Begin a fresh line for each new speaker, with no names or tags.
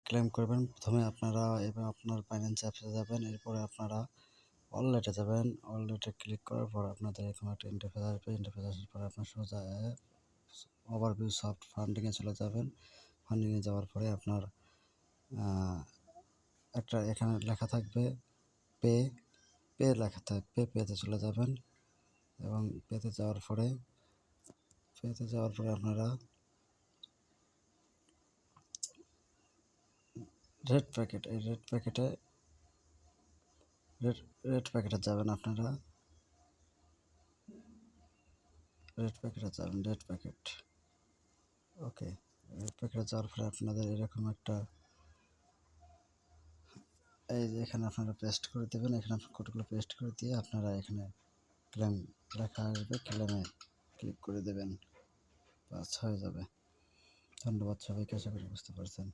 Claim করবেন প্রথমে আপনারা এবার আপনার ফাইন্যান্স অ্যাপসে যাবেন, এরপরে আপনারা ওয়ালেটে যাবেন। ওয়ালেটে ক্লিক করার পর আপনাদের এরকম একটা ইন্টারফেস আসবে। ইন্টারফেস আসার পর আপনার সোজা ওভারভিউ সফট ফান্ডিংয়ে চলে যাবেন। ফান্ডিংয়ে যাওয়ার পরে আপনার একটা এখানে লেখা থাকবে পে লেখা থাকবে, পেতে চলে যাবেন এবং পেতে যাওয়ার পরে আপনারা রেড প্যাকেটে যাবেন। আপনারা রেড প্যাকেটে ওকে। রেড প্যাকেটে যাওয়ার পরে আপনাদের এরকম একটা এই যে এখানে আপনারা পেস্ট করে দেবেন। এখানে আপনার কোডগুলো পেস্ট করে দিয়ে আপনারা এখানে ক্লেম লেখা আসবে, ক্লেমে ক্লিক করে দেবেন, বাস হয়ে যাবে। ধন্যবাদ সবাইকে, আশা করি বুঝতে পারছেন।